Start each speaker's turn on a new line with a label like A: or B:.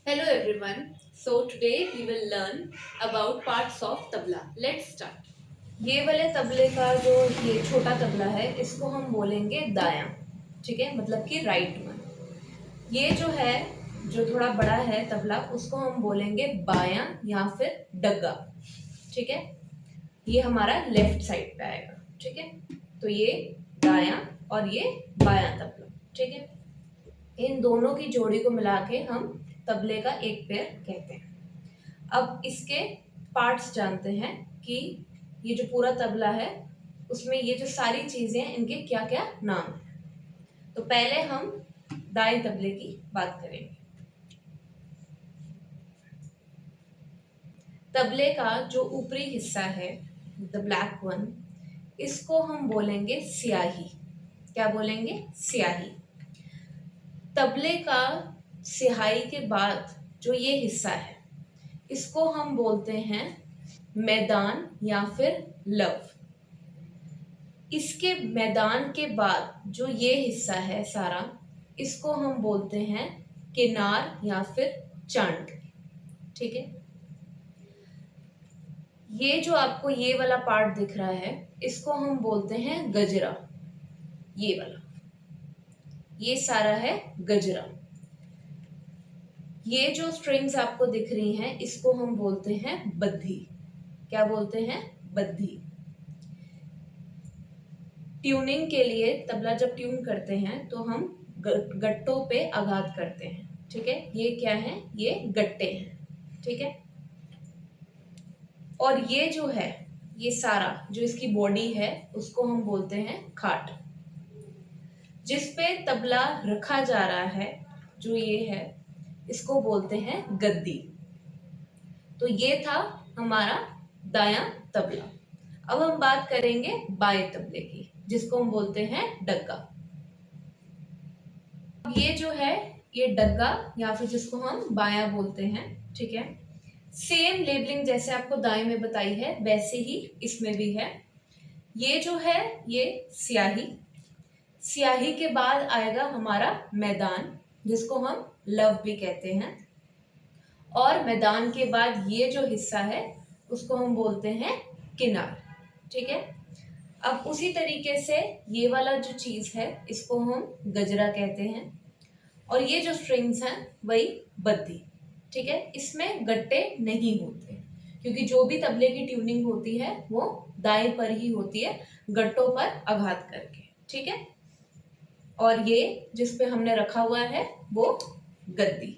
A: Hello everyone. So today we will learn about parts of tabla. Let's start.
B: ये वाले तबले का जो ये छोटा तबला है इसको हम बोलेंगे दायां। ठीक है, मतलब कि राइट वन। ये जो है, जो थोड़ा बड़ा है तबला, उसको हम बोलेंगे बायां या फिर डग्गा। ठीक है, ये हमारा लेफ्ट साइड पे आएगा। ठीक है, तो ये दायां और ये बायां तबला। ठीक है, इन दोनों की जोड़ी को मिला के हम तबले का एक पेयर कहते हैं। अब इसके पार्ट्स जानते हैं कि ये जो पूरा तबला है उसमें ये जो सारी चीजें हैं इनके क्या क्या नाम हैं। तो पहले हम दाएं तबले की बात करेंगे। तबले का जो ऊपरी हिस्सा है, द ब्लैक वन, इसको हम बोलेंगे स्याही। क्या बोलेंगे? स्याही। तबले का स्याही के बाद जो ये हिस्सा है इसको हम बोलते हैं मैदान या फिर लव। इसके मैदान के बाद जो ये हिस्सा है सारा, इसको हम बोलते हैं किनार या फिर चंड। ठीक है, ये जो आपको ये वाला पार्ट दिख रहा है इसको हम बोलते हैं गजरा। ये वाला, ये सारा है गजरा। ये जो स्ट्रिंग्स आपको दिख रही हैं इसको हम बोलते हैं बद्धी। क्या बोलते हैं? बद्धी। ट्यूनिंग के लिए तबला जब ट्यून करते हैं तो हम गट्टों पे आघात करते हैं। ठीक है, ये क्या है? ये गट्टे हैं। ठीक है, और ये जो है, ये सारा जो इसकी बॉडी है उसको हम बोलते हैं खाट। जिस पे तबला रखा जा रहा है, जो ये है, इसको बोलते हैं गद्दी। तो ये था हमारा दायां तबला। अब हम बात करेंगे बाएं तबले की, जिसको हम बोलते हैं डग्गा। ये जो है, ये डग्गा या फिर जिसको हम बायां बोलते हैं। ठीक है, सेम लेबलिंग जैसे आपको दाएं में बताई है वैसे ही इसमें भी है। ये जो है, ये स्याही। स्याही के बाद आएगा हमारा मैदान, जिसको हम लव भी कहते हैं। और मैदान के बाद ये जो हिस्सा है उसको हम बोलते हैं किनार। ठीक है, अब उसी तरीके से ये वाला जो चीज है इसको हम गजरा कहते हैं, और ये जो स्ट्रिंग्स हैं वही बद्दी। ठीक है, इसमें गट्टे नहीं होते क्योंकि जो भी तबले की ट्यूनिंग होती है वो दाएं पर ही होती है, गट्टों पर आघात करके। ठीक है, और ये जिस पे हमने रखा हुआ है वो गद्दी।